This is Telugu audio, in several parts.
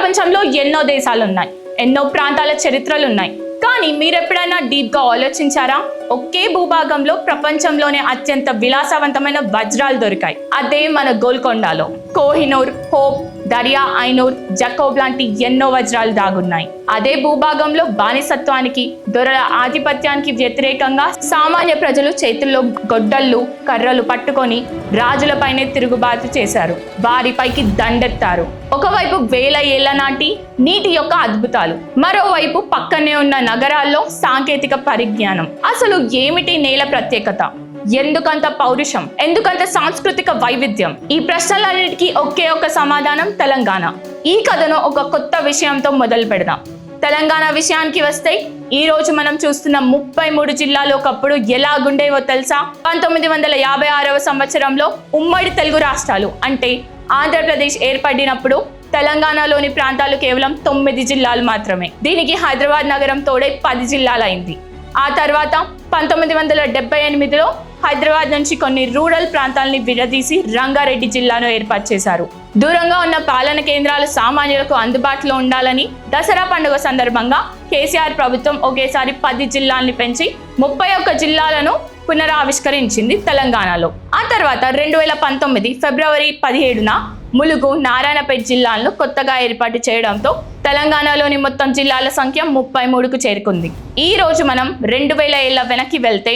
ప్రపంచంలో ఎన్నో దేశాలు ఉన్నాయి, ఎన్నో ప్రాంతాల చరిత్రలు ఉన్నాయి. కానీ మీరెప్పుడైనా డీప్గా ఆలోచించారా? ఒకే భూభాగంలో ప్రపంచంలోనే అత్యంత విలాసవంతమైన వజ్రాలు దొరికాయి. అదే మన గోల్కొండలో. కోహినూర్, హోప్, దరియా ఐనూర్, జకోబ్ లాంటి ఎన్నో వజ్రాలు దాగున్నాయి. అదే భూభాగంలో బానిసత్వానికి, దొరల ఆధిపత్యానికి వ్యతిరేకంగా సామాన్య ప్రజలు చేతుల్లో గొడ్డళ్ళు, కర్రలు పట్టుకొని రాజులపైనే తిరుగుబాటు చేశారు, వారిపైకి దండెత్తారు. ఒకవైపు వేల ఏళ్ల నాటి నీటి యొక్క అద్భుతాలు, మరోవైపు పక్కనే ఉన్న నగరాల్లో సాంకేతిక పరిజ్ఞానం. అసలు ఏమిటి నేల ప్రత్యేకత? ఎందుకంత పౌరుషం? ఎందుకంత సాంస్కృతిక వైవిధ్యం? ఈ ప్రశ్నలన్నిటికీ ఒకే ఒక సమాధానం: తెలంగాణ. ఈ కథను ఒక కొత్త విషయంతో మొదలు పెడదాం. తెలంగాణ విషయానికి వస్తే, ఈ రోజు మనం చూస్తున్న 33 జిల్లాలు ఒకప్పుడు ఎలాగుండేవో తెలుసా? 1956వ సంవత్సరంలో ఉమ్మడి తెలుగు రాష్ట్రాలు అంటే ఆంధ్రప్రదేశ్ ఏర్పడినప్పుడు తెలంగాణలోని ప్రాంతాలు కేవలం 9 జిల్లాలు మాత్రమే. దీనికి హైదరాబాద్ నగరం తోడే 10 జిల్లాలైంది. ఆ తర్వాత 1978లో హైదరాబాద్ నుంచి కొన్ని రూరల్ ప్రాంతాలని విడదీసి రంగారెడ్డి జిల్లాను ఏర్పాటు చేశారు. దూరంగా ఉన్న పాలన కేంద్రాలు సామాన్యులకు అందుబాటులో ఉండాలని దసరా పండుగ సందర్భంగా కేసీఆర్ ప్రభుత్వం ఒకేసారి 10 జిల్లాల్ని పెంచి 31 జిల్లాలను పునరావిష్కరించింది తెలంగాణలో. ఆ తర్వాత 2019 ఫిబ్రవరి 17న ములుగు, నారాయణపేట జిల్లాలను కొత్తగా ఏర్పాటు చేయడంతో తెలంగాణలోని మొత్తం జిల్లాల సంఖ్య 33కు చేరుకుంది. ఈ రోజు మనం 2000 ఏళ్ల వెనక్కి వెళ్తే,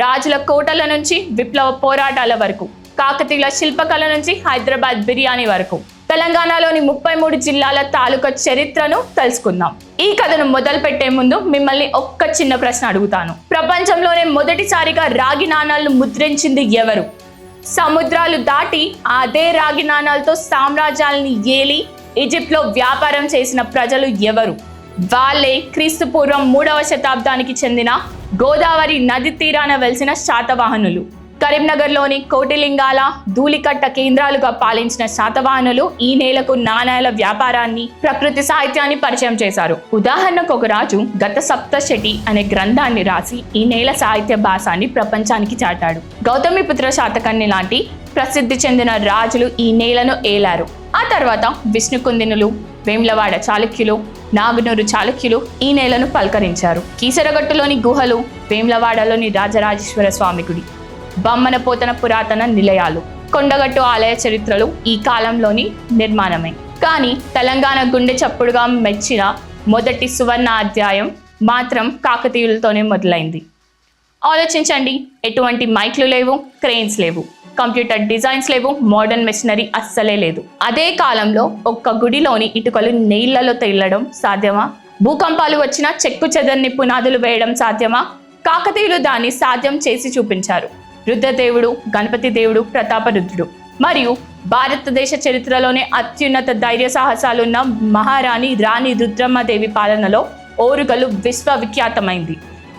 రాజుల కోటల నుంచి విప్లవ పోరాటాల వరకు, కాకతీయుల శిల్పకళ నుంచి హైదరాబాద్ బిర్యానీ వరకు తెలంగాణలోని 33 జిల్లాల తాలూకా చరిత్రను తెలుసుకుందాం. ఈ కథను మొదలు పెట్టే ముందు మిమ్మల్ని ఒక్క చిన్న ప్రశ్న అడుగుతాను. ప్రపంచంలోనే మొదటిసారిగా రాగి నాణాలను ముద్రించింది ఎవరు? సముద్రాలు దాటి అదే రాగి నాణాలతో సామ్రాజ్యాలని ఏలి ఈజిప్ట్లో వ్యాపారం చేసిన ప్రజలు ఎవరు? వాళ్ళే క్రీస్తు పూర్వం 3వ శతాబ్దానికి చెందిన గోదావరి నది తీరాన వెలిసిన శాతవాహనులు. కరీంనగర్లోని కోటిలింగాల, ధూళికట్ట కేంద్రాలుగా పాలించిన శాతవాహనులు ఈ నేలకు నాణేల వ్యాపారాన్ని, ప్రకృతి సాహిత్యాన్ని పరిచయం చేశారు. ఉదాహరణకు ఒక రాజు గత సప్తశతి అనే గ్రంథాన్ని రాసి ఈ నేల సాహిత్య భాషాన్ని ప్రపంచానికి చాటాడు. గౌతమిపుత్ర శాతకర్ణి లాంటి ప్రసిద్ధి చెందిన రాజులు ఈ నేలను ఏలారు. ఆ తర్వాత విష్ణుకుందినులు, వేములవాడ చాళుక్యులు, నాగునూరు చాళుక్యులు ఈ నేలను పలకరించారు. కీసరగట్టులోని గుహలు, వేములవాడలోని రాజరాజేశ్వర స్వామి గుడి, బమ్మనపోతన పురాతన నిలయాలు, కొండగట్టు ఆలయ చరిత్రలు ఈ కాలంలోని నిర్మాణమే. కానీ తెలంగాణ గుండె చప్పుడుగా మెచ్చిన మొదటి సువర్ణ అధ్యాయం మాత్రం కాకతీయులతోనే మొదలైంది. ఆలోచించండి, ఎటువంటి మైక్లు లేవు, క్రెయిన్స్ లేవు, కంప్యూటర్ డిజైన్స్ లేవు, మోడర్న్ మెషినరీ అస్సలే లేదు. అదే కాలంలో ఒక్క గుడిలోని ఇటుకలు నీళ్లలో తేలడం సాధ్యమా? భూకంపాలు వచ్చినా చెక్కు చెదర్ని పునాదులు వేయడం సాధ్యమా? కాకతీయులు దాన్ని సాధ్యం చేసి చూపించారు. రుద్రదేవుడు, గణపతి దేవుడు, ప్రతాపరుద్రుడు మరియు భారతదేశ చరిత్రలోనే అత్యున్నత ధైర్య సాహసాలున్న మహారాణి రాణి రుద్రమ్మదేవి పాలనలో ఓరుగల్లు విశ్వవిఖ్యాతమైంది.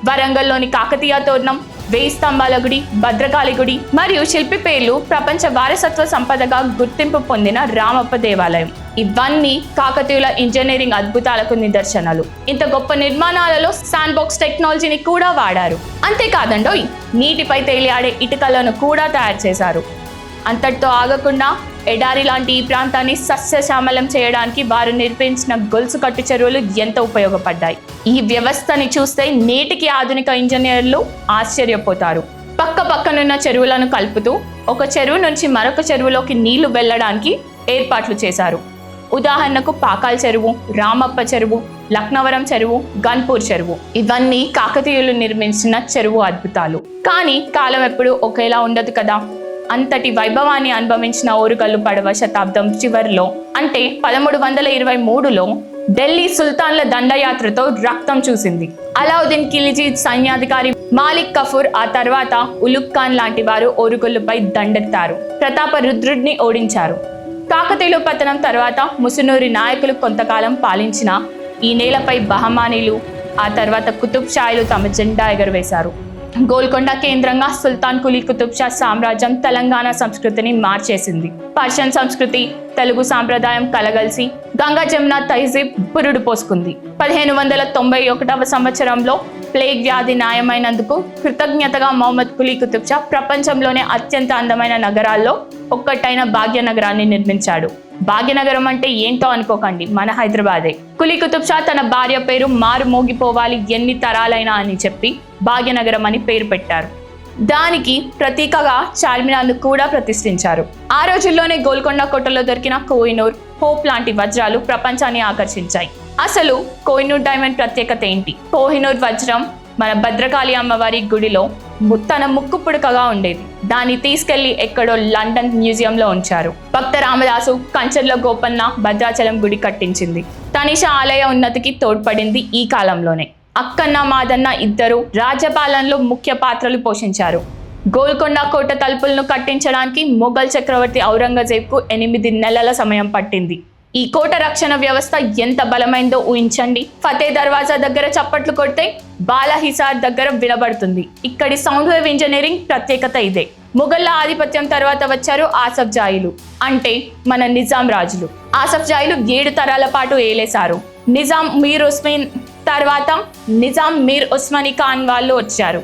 వరంగల్లోని కాకతీయ తోరణం, 1000 స్తంభాల గుడి, భద్రకాళి గుడి మరియు శిల్పి పేర్లు ప్రపంచ వారసత్వ సంపదగా గుర్తింపు పొందిన రామప్ప దేవాలయం. ఇవన్నీ కాకతీయుల ఇంజనీరింగ్ అద్భుతాలకు నిదర్శనాలు. ఇంత గొప్ప నిర్మాణాలలో శాండ్ బాక్స్ టెక్నాలజీని కూడా వాడారు. అంతేకాదండోయ్, నీటిపై తేలియాడే ఇటుకలను కూడా తయారు చేశారు. అంతటితో ఆగకుండా ఎడారి లాంటి ఈ ప్రాంతాన్ని సస్యశ్యామలం చేయడానికి వారు నిర్మించిన గొలుసు కట్టు చెరువులు ఎంత ఉపయోగపడ్డాయి. ఈ వ్యవస్థని చూస్తే నేటికి ఆధునిక ఇంజనీర్లు ఆశ్చర్యపోతారు. పక్కనున్న చెరువులను కలుపుతూ ఒక చెరువు నుంచి మరొక చెరువులోకి నీళ్లు వెళ్ళడానికి ఏర్పాట్లు చేశారు. ఉదాహరణకు పాకాల్ చెరువు, రామప్ప చెరువు, లక్నవరం చెరువు, గన్పూర్ చెరువు ఇవన్నీ కాకతీయులు నిర్మించిన చెరువు అద్భుతాలు. కానీ కాలం ఎప్పుడు ఒకేలా ఉండదు కదా. అంతటి వైభవాన్ని అనుభవించిన ఓరుగల్లు పడవ శతాబ్దం చివరిలో అంటే 1323లో ఢిల్లీ సుల్తాన్ల దండయాత్రతో రక్తం చూసింది. అలావుద్దీన్ ఖిల్జీ సైన్యాధికారి మాలిక్ కఫూర్, ఆ తర్వాత ఉలుగ్ ఖాన్ లాంటి వారు ఓరుగల్లుపై దండెత్తారు. ప్రతాపరుద్రుడిని ఓడించారు. కాకతీయుల పతనం తర్వాత ముసునూరి నాయకులు కొంతకాలం పాలించిన ఈ నేలపై బహమానీలు, ఆ తర్వాత కుతుబ్ షాయిలు తమ జెండా ఎగరవేశారు. గోల్కొండ కేంద్రంగా సుల్తాన్ కులీ కుతుబ్ షా సామ్రాజ్యం తెలంగాణ సంస్కృతిని మార్చేసింది. పర్షియన్ సంస్కృతి, తెలుగు సాంప్రదాయం కలగలిసి గంగా జమున తహజీబ్ పురుడు పోసుకుంది. 1591వ సంవత్సరంలో ప్లేగ్ వ్యాధి న్యాయమైనందుకు కృతజ్ఞతగా మహమ్మద్ కులీ కుతుబ్ షా ప్రపంచంలోనే అత్యంత అందమైన నగరాల్లో ఒక్కటైన భాగ్యనగరాన్ని నిర్మించాడు. భాగ్యనగరం అంటే ఏంటో అనుకోకండి, మన హైదరాబాదే. కులీ కుతుబ్ షా తన భార్య పేరు మారు మోగిపోవాలి ఎన్ని తరాలైనా అని చెప్పి భాగ్యనగరం అని పేరు పెట్టారు. దానికి ప్రతీకగా చార్మినార్ను కూడా ప్రతిష్ఠించారు. ఆ రోజుల్లోనే గోల్కొండ కోటలో దొరికిన కోహినూర్, హోప్ లాంటి వజ్రాలు ప్రపంచాన్ని ఆకర్షించాయి. అసలు కోహినూర్ డైమండ్ ప్రత్యేకత ఏంటి? కోహినూర్ వజ్రం మన భద్రకాళి అమ్మవారి గుడిలో తన ముక్కు పుడకగా ఉండేది. దాన్ని తీసుకెళ్లి ఎక్కడో లండన్ మ్యూజియంలో ఉంచారు. భక్త రామదాసు కంచర్ల గోపన్న భద్రాచలం గుడి కట్టించింది. తనిష ఆలయ ఉన్నతికి తోడ్పడింది ఈ కాలంలోనే. అక్కన్న మాదన్న ఇద్దరు రాజ్యపాలనలో ముఖ్య పాత్రలు పోషించారు. గోల్కొండ కోట తలుపులను కట్టించడానికి మొఘల్ చక్రవర్తి ఔరంగజేబ్కు 8 నెలల సమయం పట్టింది. ఈ కోట రక్షణ వ్యవస్థ ఎంత బలమైందో ఊహించండి. ఫతే దర్వాజా దగ్గర చప్పట్లు కొడితే బాలాహిసార్ దగ్గర వినబడుతుంది. ఇక్కడి సౌండ్ వేవ్ ఇంజనీరింగ్ ప్రత్యేకత ఇదే. మొఘళ్ల ఆధిపత్యం తర్వాత వచ్చారు ఆసఫ్ జాయిలు, అంటే మన నిజాం రాజులు. ఆసఫ్ జాయిలు 7 తరాల పాటు ఏలేశారు. నిజాం మీర్ ఉస్మాన్ తర్వాత నిజాం మీర్ ఉస్మానీ ఖాన్ వాళ్ళు వచ్చారు.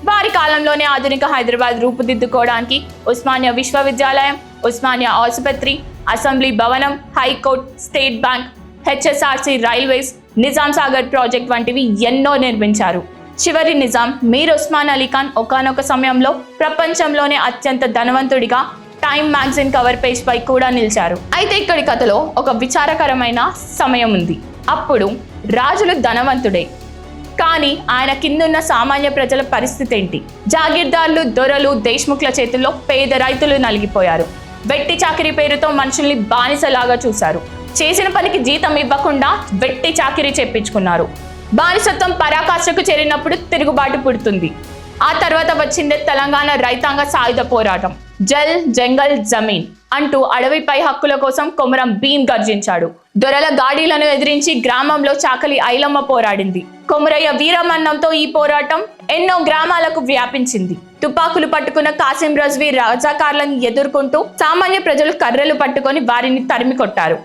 వారి కాలంలోనే ఆధునిక హైదరాబాద్ రూపుదిద్దుకోవడానికి ఉస్మానియా విశ్వవిద్యాలయం, ఉస్మానియా ఆసుపత్రి, అసెంబ్లీ భవనం, high court, state bank, HSRC railways, Nizam Sagar project వంటివి ఎన్నో నిర్మించారు. చివరి నిజాం మీర్ ఉస్మాన్ అలీ ఖాన్ ఒకానొక సమయంలో ప్రపంచంలోనే అత్యంత ధనవంతుడిగా టైమ్ మ్యాగజైన్ కవర్ పేజ్ పై కూడా నిలిచారు. అయితే ఇక్కడి కథలో ఒక విచారకరమైన సమయం ఉంది. అప్పుడు రాజులు ధనవంతుడే, కానీ ఆయన కిందున్న సామాన్య ప్రజల పరిస్థితి ఏంటి? జాగీర్దార్లు, దొరలు, దేశ్ముఖ్ల చేతుల్లో పేద రైతులు నలిగిపోయారు. వెట్టి చాకిరీ పేరుతో మనుషుల్ని బానిసలాగా చూశారు. చేసిన పనికి జీతం ఇవ్వకుండా వెట్టి చాకిరీ చేపించుకున్నారు. బానిసత్వం పరాకాష్ఠకు చేరినప్పుడు తిరుగుబాటు పుడుతుంది. ఆ తర్వాత వచ్చిందే తెలంగాణ రైతాంగ సాయుధ పోరాటం. జల్ జంగల్ జమీన్ అంటూ అడవిపై హక్కుల కోసం కొమరం భీం గర్జించాడు. దొరల గాడీలను ఎదిరించి గ్రామంలో చాకలి ఐలమ్మ పోరాడింది. కొమరయ్య వీరమన్నంతో ఈ పోరాటం ఎన్నో గ్రామాలకు వ్యాపించింది. తుపాకులు పట్టుకున్న కాసిం రజ్వీ రజాకార్లను ఎదుర్కొంటూ సామాన్య ప్రజలు కర్రలు పట్టుకొని వారిని తరిమి కొట్టారు.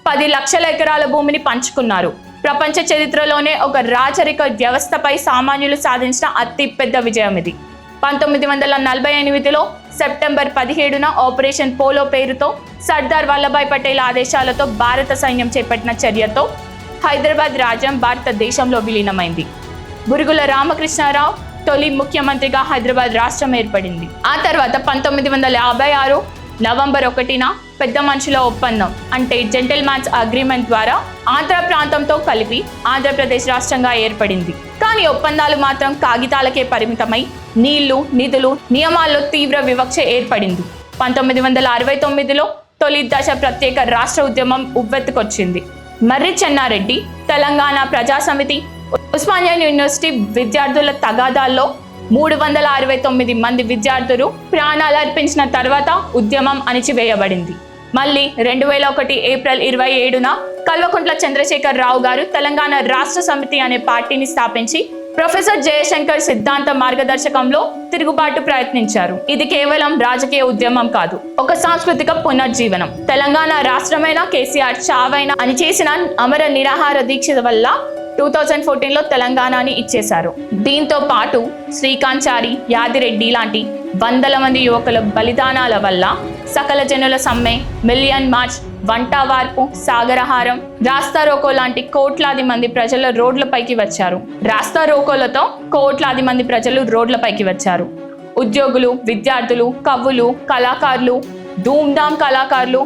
10 లక్షల ఎకరాల భూమిని పంచుకున్నారు. ప్రపంచ చరిత్రలోనే ఒక రాచరిక వ్యవస్థపై సామాన్యులు సాధించిన అతి పెద్ద విజయం ఇది. 1948లో సెప్టెంబర్ 17న ఆపరేషన్ పోలో పేరుతో సర్దార్ వల్లభాయ్ పటేల్ ఆదేశాలతో భారత సైన్యం చేపట్టిన చర్యతో హైదరాబాద్ రాజ్యం భారతదేశంలో విలీనమైంది. బురుగుల రామకృష్ణారావు తొలి ముఖ్యమంత్రిగా హైదరాబాద్ రాష్ట్రం ఏర్పడింది. ఆ తర్వాత 1956 నవంబర్ 1న పెద్ద మనుషుల ఒప్పందం అంటే జెంటిల్మ్యాన్స్ అగ్రిమెంట్ ద్వారా ఆంధ్ర ప్రాంతంతో కలిపి ఆంధ్రప్రదేశ్ రాష్ట్రంగా ఏర్పడింది. కానీ ఒప్పందాలు మాత్రం కాగితాలకే పరిమితమై నీళ్లు, నిధులు, నియమాల్లో తీవ్ర వివక్ష ఏర్పడింది. 1969లో తొలి దశ ప్రత్యేక రాష్ట్ర ఉద్యమం ఉవ్వెత్తుకొచ్చింది. మర్రి చెన్నారెడ్డి, తెలంగాణ ప్రజా సమితి, ఉస్మానియా యూనివర్సిటీ విద్యార్థుల తగాదాల్లో 369 మంది విద్యార్థులు ప్రాణాలు అర్పించిన తర్వాత ఉద్యమం అణిచివేయబడింది. మళ్ళీ 2001 ఏప్రిల్ 27న కల్వకుంట్ల చంద్రశేఖర్ రావు గారు తెలంగాణ రాష్ట్ర సమితి అనే పార్టీని స్థాపించి ప్రొఫెసర్ జయశంకర్ సిద్ధాంత మార్గదర్శకంలో తిరుగుబాటు ప్రయత్నించారు. ఇది కేవలం రాజకీయ ఉద్యమం కాదు, ఒక సాంస్కృతిక పునర్జీవనం. తెలంగాణ రాష్ట్రమైన కేసీఆర్ చావైనా అని చేసిన అమర నిరాహార దీక్ష వల్ల 2014లో తెలంగాణని ఇచ్చేశారు. దీంతో పాటు శ్రీకాంచారి, యాదిరెడ్డి లాంటి వందల మంది యువకుల బలిదానాల వల్ల సకల జనుల సమ్మె, మిలియన్ మార్చ్, వంటవార్పు, సాగరహారం, రాస్తా రోకో లాంటి కోట్లాది మంది ప్రజలు రోడ్లపైకి వచ్చారు. రాస్తా రోకోలతో కోట్లాది మంది ప్రజలు రోడ్లపైకి వచ్చారు. ఉద్యోగులు, విద్యార్థులు, కవులు, కళాకారులు, ధూమ్ధామ్ కళాకారులు,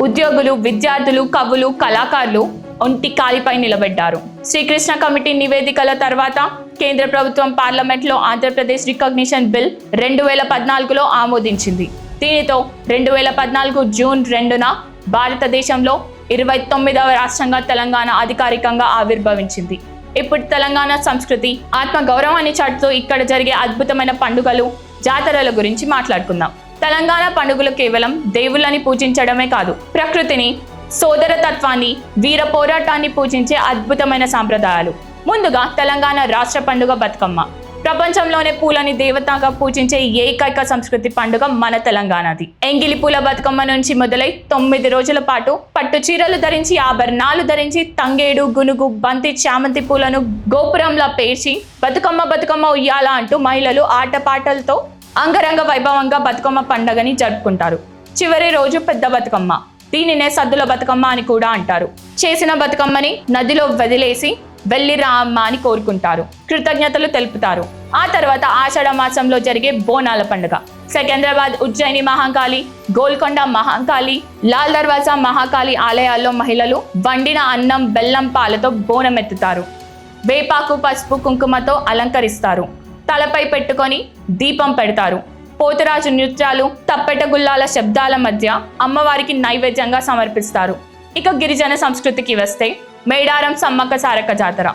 ఉద్యోగులు, విద్యార్థులు, కవులు, కళాకారులు ఒంటి కాలిపై నిలబడ్డారు. శ్రీకృష్ణ కమిటీ నివేదికల తర్వాత కేంద్ర ప్రభుత్వం పార్లమెంట్లో ఆంధ్రప్రదేశ్ రికగ్నిషన్ బిల్ 2014లో ఆమోదించింది. దీనితో 2014 జూన్ 2న భారతదేశంలో 29వ రాష్ట్రంగా తెలంగాణ అధికారికంగా ఆవిర్భవించింది. ఇప్పుడు తెలంగాణ సంస్కృతి, ఆత్మ గౌరవాన్ని చాటుతూ ఇక్కడ జరిగే అద్భుతమైన పండుగలు, జాతరల గురించి మాట్లాడుకుందాం. తెలంగాణ పండుగలు కేవలం దేవుళ్ళని పూజించడమే కాదు, ప్రకృతిని, సోదరతత్వాన్ని, వీర పోరాటాన్ని పూజించే అద్భుతమైన సాంప్రదాయాలు. ముందుగా తెలంగాణ రాష్ట్ర పండుగ బతుకమ్మ. ప్రపంచంలోనే పూలని దేవతగా పూజించే ఏకైక సంస్కృతి పండుగ మన తెలంగాణది. ఎంగిలి పూల బతుకమ్మ నుంచి మొదలై 9 రోజుల పాటు పట్టు చీరలు ధరించి, ఆభరణాలు ధరించి, తంగేడు, గునుగు, బంతి, చామంతి పూలను గోపురంలా పేర్చి బతుకమ్మ బతుకమ్మ ఉయ్యాల అంటూ మహిళలు ఆటపాటలతో అంగరంగ వైభవంగా బతుకమ్మ పండుగని జరుపుకుంటారు. చివరి రోజు పెద్ద బతుకమ్మ. దీనినే సద్దుల బతుకమ్మ అని కూడా అంటారు. చేసిన బతుకమ్మని నదిలో వదిలేసి వెళ్ళి రా అమ్మ అని కోరుకుంటారు, కృతజ్ఞతలు తెలుపుతారు. ఆ తర్వాత ఆషాఢ మాసంలో జరిగే బోనాల పండుగ. సికింద్రాబాద్ ఉజ్జయిని మహాకాళి, గోల్కొండ మహాకాళి, లాల్ దర్వాజా మహాకాళి ఆలయాల్లో మహిళలు వండిన అన్నం బెల్లం పాలతో బోనం ఎత్తుతారు. వేపాకు పసుపు కుంకుమతో అలంకరిస్తారు. తలపై పెట్టుకొని దీపం పెడతారు. పోతురాజు నృత్యాలు, తప్పెట గుల్లాల శబ్దాల మధ్య అమ్మవారికి నైవేద్యంగా సమర్పిస్తారు. ఇక గిరిజన సంస్కృతికి వస్తే మేడారం సమ్మక్క సారక్క జాతర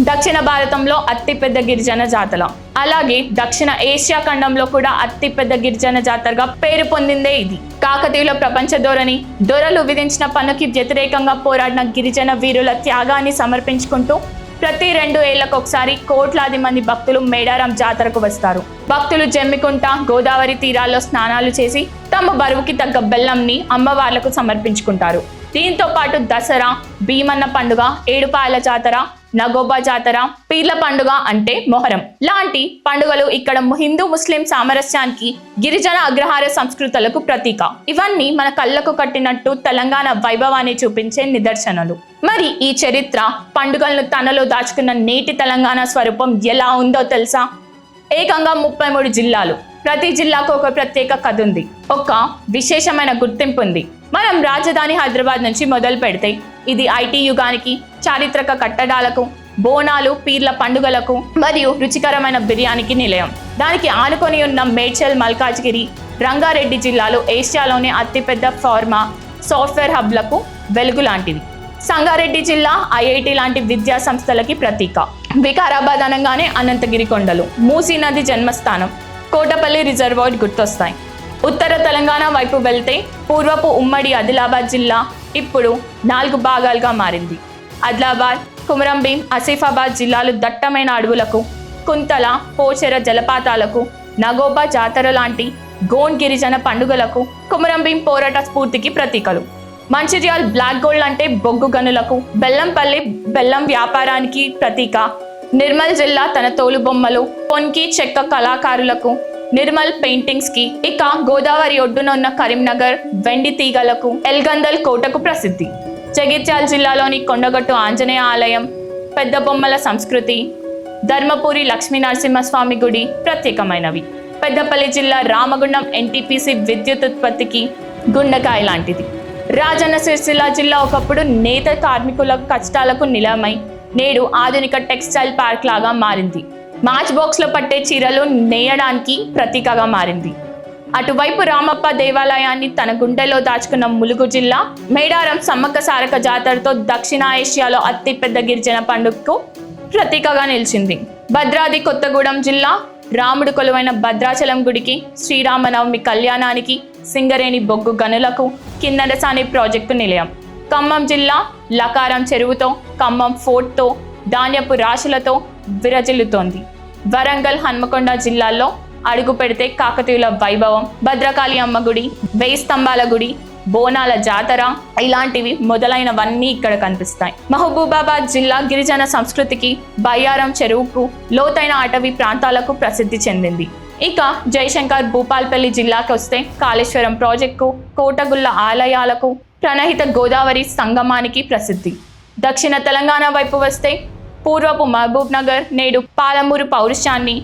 దక్షిణ భారతంలో అతిపెద్ద గిరిజన జాతర. అలాగే దక్షిణ ఏషియా ఖండంలో కూడా అతిపెద్ద గిరిజన జాతరగా పేరు పొందిందే ఇది. కాకతీయుల ప్రపంచ ధోరణి, దొరలు విధించిన పన్నుకి వ్యతిరేకంగా పోరాడిన గిరిజన వీరుల త్యాగాన్ని సమర్పించుకుంటూ ప్రతి 2 ఏళ్లకు ఒకసారి కోట్లాది మంది భక్తులు మేడారం జాతరకు వస్తారు. భక్తులు జమ్మికుంట, గోదావరి తీరాల్లో స్నానాలు చేసి తమ బరువుకి తగ్గ బెల్లంని అమ్మవార్లకు సమర్పించుకుంటారు. దీంతో పాటు దసరా, భీమన్న పండుగ, ఏడుపాయల జాతర, నగోబా జాతర, పీర్ల పండుగ అంటే మొహరం లాంటి పండుగలు ఇక్కడ హిందూ ముస్లిం సామరస్యానికి, గిరిజన అగ్రహార సంస్కృతులకు ప్రతీక. ఇవన్నీ మన కళ్ళకు కట్టినట్టు తెలంగాణ వైభవాన్ని చూపించే నిదర్శనలు. మరి ఈ చరిత్ర, పండుగలను తనలో దాచుకున్న నేటి తెలంగాణ స్వరూపం ఎలా ఉందో తెలుసా? ఏకంగా 33 జిల్లాలు, ప్రతి జిల్లాకు ఒక ప్రత్యేక కథ ఉంది, ఒక విశేషమైన గుర్తింపు ఉంది. మనం రాజధాని హైదరాబాద్ నుంచి మొదలు పెడితే ఇది ఐటీ యుగానికి, చారిత్రక కట్టడాలకు, బోనాలు, పీర్ల పండుగలకు మరియు రుచికరమైన బిర్యానీకి నిలయం. దానికి ఆనుకొని ఉన్న మేడ్చల్, మల్కాజ్గిరి, రంగారెడ్డి జిల్లాలు ఏషియాలోనే అతిపెద్ద ఫార్మా, సాఫ్ట్వేర్ హబ్లకు వెలుగు లాంటివి. సంగారెడ్డి జిల్లా ఐఐటి లాంటి విద్యా సంస్థలకి ప్రతీక. వికారాబాద్ అనగానే అనంతగిరి కొండలు, మూసీ నది జన్మస్థానం, కోటపల్లి రిజర్వాయర్ గుర్తొస్తాయి. ఉత్తర తెలంగాణ వైపు వెళ్తే పూర్వపు ఉమ్మడి ఆదిలాబాద్ జిల్లా ఇప్పుడు 4 భాగాలుగా మారింది. ఆదిలాబాద్, కుమరంభీం, ఆసిఫాబాద్ జిల్లాలు దట్టమైన అడవులకు, కుంతల, పోచెర జలపాతాలకు, నగోబా జాతర లాంటి గోండ్ గిరిజన పండుగలకు, కుమరంభీం పోరాట స్ఫూర్తికి ప్రతీకలు. మంచిర్యాల్ బ్లాక్ గోల్డ్ అంటే బొగ్గు గనులకు, బెల్లంపల్లి బెల్లం వ్యాపారానికి ప్రతీక. నిర్మల్ జిల్లా తన తోలుబొమ్మలు, పొన్కి చెక్క కళాకారులకు, నిర్మల్ పెయింటింగ్స్ కి. ఇక గోదావరి ఒడ్డున ఉన్న కరీంనగర్ వెండి తీగలకు, ఎల్గందల్ కోటకు ప్రసిద్ధి. జగిత్యాల జిల్లాలోని కొండగట్టు ఆంజనేయ ఆలయం, పెద్ద బొమ్మల సంస్కృతి, ధర్మపురి లక్ష్మీ నరసింహస్వామి గుడి ప్రత్యేకమైనవి. పెద్దపల్లి జిల్లా రామగుండం ఎన్టీపీసీ విద్యుత్ ఉత్పత్తికి గుండెకాయ లాంటిది. రాజన్న సిరిసిల్ల జిల్లా ఒకప్పుడు నేత కార్మికుల కష్టాలకు నిలయమై నేడు ఆధునిక టెక్స్టైల్ పార్క్ లాగా మారింది. మ్యాచ్ బాక్స్లో పట్టే చీరలు నేయడానికి ప్రతీకగా మారింది. అటువైపు రామప్ప దేవాలయాన్ని తన గుండెలో దాచుకున్న ములుగు జిల్లా మేడారం సమ్మక్క సారక్క జాతరతో దక్షిణ ఏషియాలో అతిపెద్ద గిరిజన పండుగకు ప్రతీకగా నిలిచింది. భద్రాద్రి కొత్తగూడెం జిల్లా రాముడు కొలువైన భద్రాచలం గుడికి, శ్రీరామనవమి కళ్యాణానికి, సింగరేణి బొగ్గు గనులకు, కిన్నెరసాని ప్రాజెక్టు నిలయం. ఖమ్మం జిల్లా లకారం చెరువుతో, ఖమ్మం ఫోర్ట్తో, ధాన్యపు రాశులతో విరజిల్లుతోంది. వరంగల్, హన్మకొండ జిల్లాల్లో అడుగు పెడితే కాకతీయుల వైభవం, భద్రకాళి అమ్మ గుడి, 1000 స్తంభాల గుడి, బోనాల జాతర ఇలాంటివి మొదలైనవన్నీ ఇక్కడ కనిపిస్తాయి. మహబూబాబాద్ జిల్లా గిరిజన సంస్కృతికి, బయ్యారం చెరువుకు, లోతైన అటవీ ప్రాంతాలకు ప్రసిద్ధి చెందింది. ఇక జయశంకర్ భూపాల్పల్లి జిల్లాకి వస్తే కాళేశ్వరం ప్రాజెక్టు, కోటగుళ్ళ ఆలయాలకు, ప్రణహిత గోదావరి సంగమానికి ప్రసిద్ధి. దక్షిణ తెలంగాణ వైపు వస్తే పూర్వపు మహబూబ్ నగర్ నేడు పాలమూరు పౌరుషాన్ని,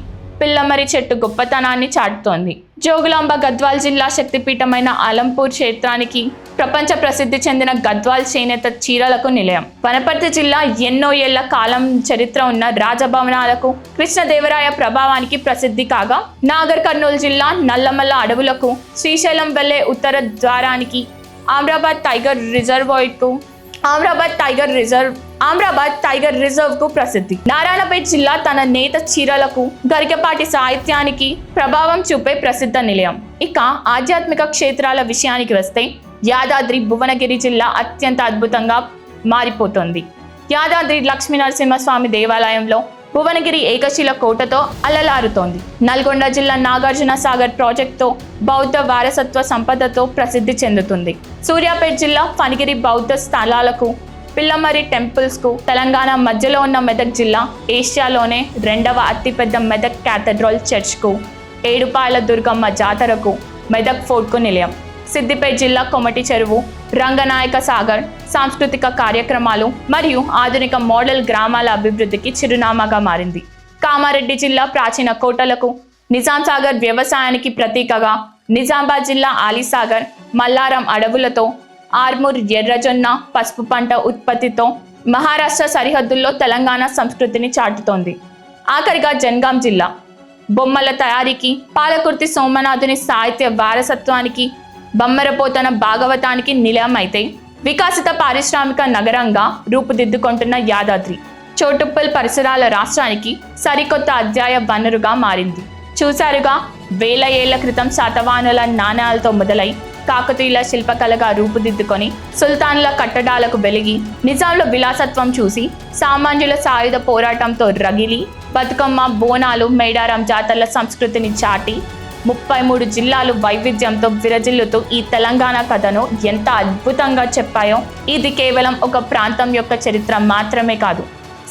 పిల్లమరి చెట్టు గొప్పతనాన్ని చాటుతోంది. జోగులాంబ గద్వాల్ జిల్లా శక్తిపీఠమైన అలంపూర్ క్షేత్రానికి, ప్రపంచ ప్రసిద్ధి చెందిన గద్వాల్ చేనేత చీరలకు నిలయం. వనపర్తి జిల్లా ఎన్నో ఏళ్ల కాలం చరిత్ర ఉన్న రాజభవనాలకు, కృష్ణదేవరాయ ప్రభావానికి ప్రసిద్ధి కాగా, నాగర్ కర్నూలు జిల్లా నల్లమల్ల అడవులకు, శ్రీశైలం వెళ్లే ఉత్తర ద్వారానికి, ఆమ్రాబాద్ టైగర్ రిజర్వ్ కు ప్రసిద్ధి. నారాయణపేట జిల్లా తన నేత చీరలకు, గరికపాటి సాహిత్యానికి ప్రభావం చూపే ప్రసిద్ధ నిలయం. ఇక ఆధ్యాత్మిక క్షేత్రాల విషయానికి వస్తే యాదాద్రి భువనగిరి జిల్లా అత్యంత అద్భుతంగా మారిపోతుంది. యాదాద్రి లక్ష్మీ నరసింహస్వామి దేవాలయంలో భువనగిరి ఏకశిల కోటతో అలలారుతోంది. నల్గొండ జిల్లా నాగార్జున సాగర్ ప్రాజెక్టుతో బౌద్ధ వారసత్వ సంపదతో ప్రసిద్ధి చెందుతుంది. సూర్యాపేట జిల్లా ఫణిగిరి బౌద్ధ స్థలాలకు, పిల్లమరి టెంపుల్స్కు. తెలంగాణ మధ్యలో ఉన్న మెదక్ జిల్లా ఏషియాలోనే 2వ అతిపెద్ద మెదక్ క్యాథడ్రల్ చర్చ్కు, ఏడుపాయల దుర్గమ్మ జాతరకు, మెదక్ ఫోర్ట్కు నిలయం. సిద్దిపేట జిల్లా కొమటి చెరువు, రంగనాయక సాగర్ సాంస్కృతిక కార్యక్రమాలు మరియు ఆధునిక మోడల్ గ్రామాల అభివృద్ధికి చిరునామాగా మారింది. కామారెడ్డి జిల్లా ప్రాచీన కోటలకు, నిజాం సాగర్ వ్యవసాయానికి ప్రతీకగా, నిజామాబాద్ జిల్లా ఆలీసాగర్ మల్లారం అడవులతో, ఆర్మూర్ ఎర్రజొన్న పసుపు పంట ఉత్పత్తితో మహారాష్ట్ర సరిహద్దుల్లో తెలంగాణ సంస్కృతిని చాటుతోంది. ఆఖరిగా జనగాం జిల్లా బొమ్మల తయారీకి, పాలకుర్తి సోమనాథుని సాహిత్య వారసత్వానికి, బమ్మరపోతన భాగవతానికి నిలయం అయితే వికసిత పారిశ్రామిక నగరంగా రూపుదిద్దుకుంటున్న యాదాద్రి చోటుప్పల్ పరిసరాల రాష్ట్రానికి సరికొత్త అధ్యాయ వనరుగా మారింది. చూశారుగా, వేల ఏళ్ల క్రితం శాతవాహనుల నాణాలతో మొదలై కాకతీయుల శిల్పకళగా రూపుదిద్దుకొని సుల్తాన్ల కట్టడాలకు వెలిగి, నిజాంల విలాసత్వం చూసి, సామాన్యుల సాయుధ పోరాటంతో రగిలి, బతుకమ్మ, బోనాలు, మేడారం జాతరల సంస్కృతిని చాటి 33 జిల్లాలు వైవిధ్యంతో విరజిల్లుతూ ఈ తెలంగాణ కథను ఎంత అద్భుతంగా చెప్పాయో. ఇది కేవలం ఒక ప్రాంతం యొక్క చరిత్ర మాత్రమే కాదు,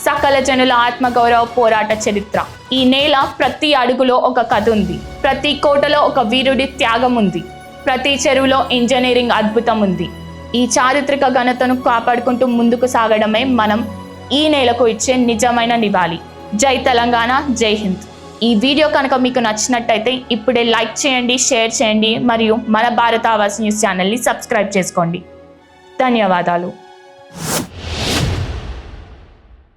సకల జనుల ఆత్మగౌరవ పోరాట చరిత్ర. ఈ నేల ప్రతి అడుగులో ఒక కథ ఉంది, ప్రతి కోటలో ఒక వీరుడి త్యాగం ఉంది, ప్రతి చెరువులో ఇంజనీరింగ్ అద్భుతం ఉంది. ఈ చారిత్రక ఘనతను కాపాడుకుంటూ ముందుకు సాగడమే మనం ఈ నేలకు ఇచ్చే నిజమైన నివాళి. జై తెలంగాణ, జై హింద్. ఈ వీడియో కనుక మీకు నచ్చినట్టయితే ఇప్పుడే లైక్ చేయండి, షేర్ చేయండి మరియు మన భారత ఆవాస్ న్యూస్ ఛానల్ని సబ్స్క్రైబ్ చేసుకోండి. ధన్యవాదాలు.